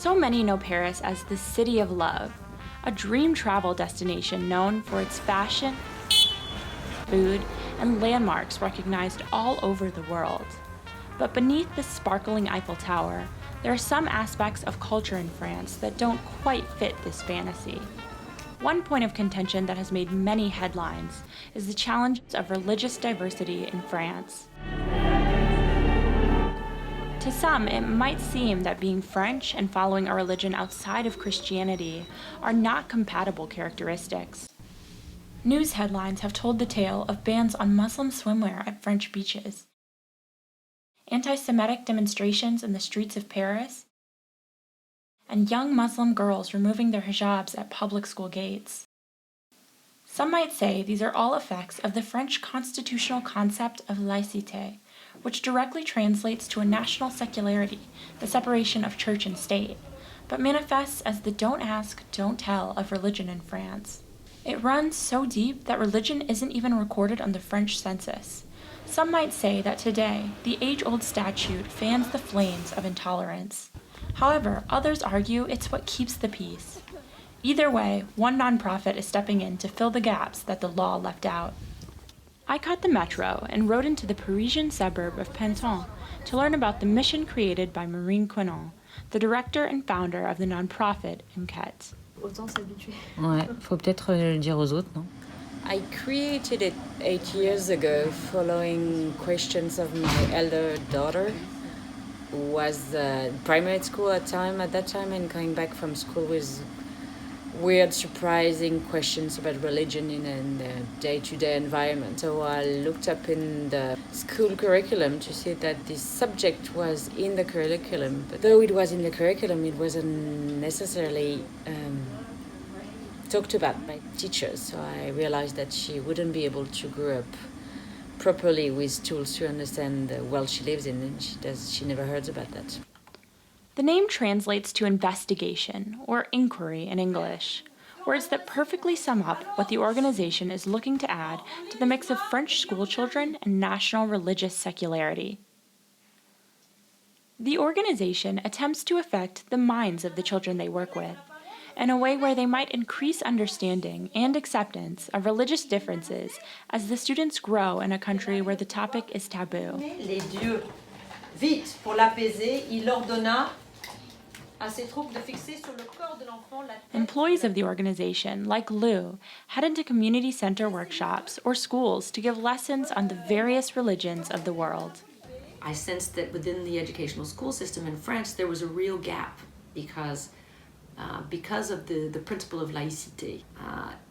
So many know Paris as the city of love, a dream travel destination known for its fashion, food, and landmarks recognized all over the world. But beneath the sparkling Eiffel Tower, there are some aspects of culture in France that don't quite fit this fantasy. One point of contention that has made many headlines is the challenge of religious diversity in France. To some, it might seem that being French and following a religion outside of Christianity are not compatible characteristics. News headlines have told the tale of bans on Muslim swimwear at French beaches, anti-Semitic demonstrations in the streets of Paris, and young Muslim girls removing their hijabs at public school gates. Some might say these are all effects of the French constitutional concept of laïcité, which directly translates to a national secularity, the separation of church and state, but manifests as the don't ask, don't tell of religion in France. It runs so deep that religion isn't even recorded on the French census. Some might say that today, the age-old statute fans the flames of intolerance. However, others argue it's what keeps the peace. Either way, one nonprofit is stepping in to fill the gaps that the law left out. I caught the metro and rode into the Parisian suburb of Pantin to learn about the mission created by Marine Quinon, the director and founder of the nonprofit Cronkite. Ouais, faut peut-être le dire aux autres, non? I created it 8 years ago following questions of my elder daughter, who was primary school at that time and coming back from school with weird, surprising questions about religion in the day-to-day environment. So I looked up in the school curriculum to see that this subject was in the curriculum. But though it was in the curriculum, it wasn't necessarily talked about by teachers. So I realized that she wouldn't be able to grow up properly with tools to understand the world she lives in, and she never heard about that. The name translates to investigation, or inquiry in English, words that perfectly sum up what the organization is looking to add to the mix of French schoolchildren and national religious secularity. The organization attempts to affect the minds of the children they work with, in a way where they might increase understanding and acceptance of religious differences as the students grow in a country where the topic is taboo. Les dieux, vite, pour l'apaiser, il ordonna à ses troupes de fixer sur le corps de l'enfant la tête. Employees of the organization, like Lou, head into community center workshops or schools to give lessons on the various religions of the world. I sensed that within the educational school system in France, there was a real gap because of the principle of laïcité.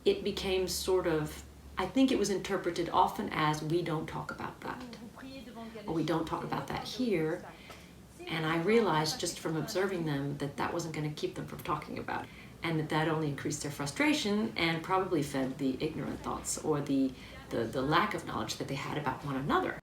It became sort of, I think it was interpreted often as, we don't talk about that, or we don't talk about that here. And I realized just from observing them that that wasn't going to keep them from talking about it, and that only increased their frustration and probably fed the ignorant thoughts or the lack of knowledge that they had about one another.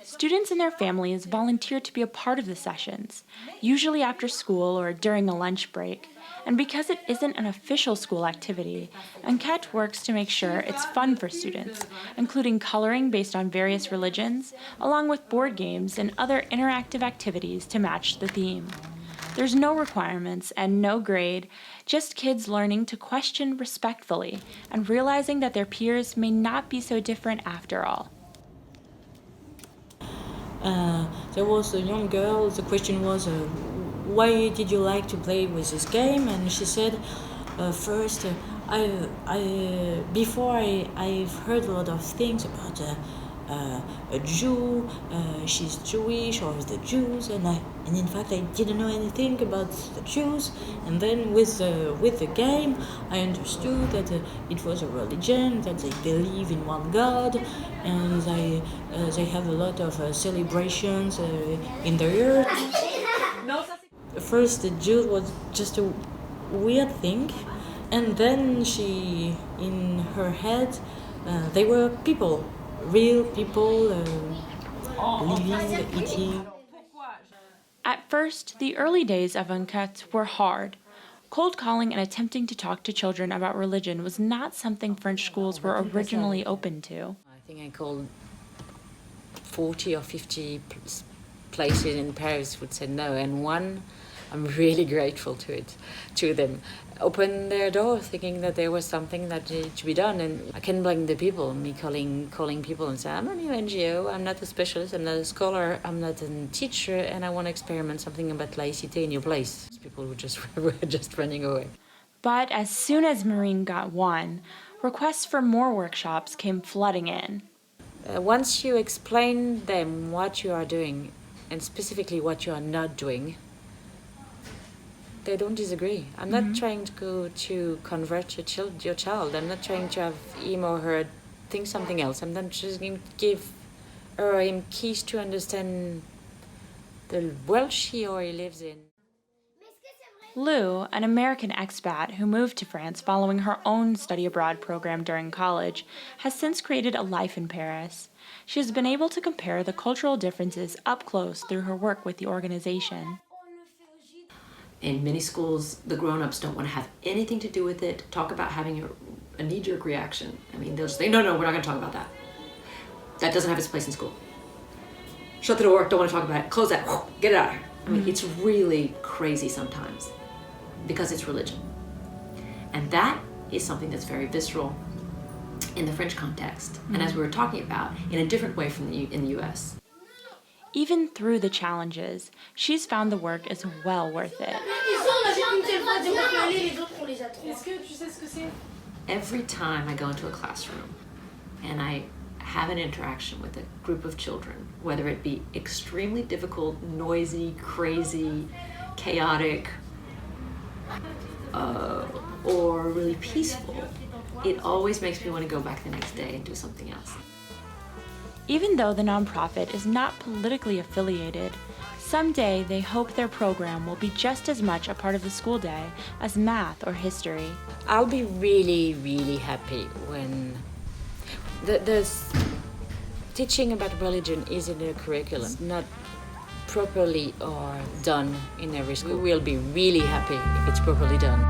Students and their families volunteer to be a part of the sessions, usually after school or during a lunch break. And because it isn't an official school activity, Enquête works to make sure it's fun for students, including coloring based on various religions, along with board games and other interactive activities to match the theme. There's no requirements and no grade, just kids learning to question respectfully and realizing that their peers may not be so different after all. There was a young girl, the question was, why did you like to play with this game? And she said, first, before I've heard a lot of things about a Jew, she's Jewish, or the Jews, and in fact I didn't know anything about the Jews. And then with the game, I understood that it was a religion, that they believe in one God, and they have a lot of celebrations in the year. First, the Jew was just a weird thing, and then she, in her head, they were people. Real people living, eating. At first, the early days of Enquête were hard. Cold calling and attempting to talk to children about religion was not something French schools were originally open to. I think I called 40 or 50 places in Paris would say no, and one, I'm really grateful to them, opened their door thinking that there was something that needed to be done. And I can blame the people, me calling people and say, I'm a new NGO, I'm not a specialist, I'm not a scholar, I'm not a teacher, and I want to experiment something about laïcité in your place. People were just running away. But as soon as Marine got one, requests for more workshops came flooding in. Once you explain them what you are doing, and specifically what you are not doing, they don't disagree. I'm not trying to convert your child. I'm not trying to have him or her think something else. I'm not just going to give her or him keys to understand the world she or he lives in. Lou, an American expat who moved to France following her own study abroad program during college, has since created a life in Paris. She has been able to compare the cultural differences up close through her work with the organization. In many schools, the grown-ups don't want to have anything to do with it, talk about having a knee-jerk reaction. I mean, they'll say, no, we're not going to talk about that. That doesn't have its place in school. Shut the door, don't want to talk about it, close that, get it out of here. I mean, it's really crazy sometimes because it's religion. And that is something that's very visceral in the French context, and as we were talking about, in a different way from in the US. Even through the challenges, she's found the work is well worth it. Every time I go into a classroom and I have an interaction with a group of children, whether it be extremely difficult, noisy, crazy, chaotic, or really peaceful, it always makes me want to go back the next day and do something else. Even though the nonprofit is not politically affiliated, someday they hope their program will be just as much a part of the school day as math or history. I'll be really, really happy when the teaching about religion is in the curriculum, not properly or done in every school. We will be really happy if it's properly done.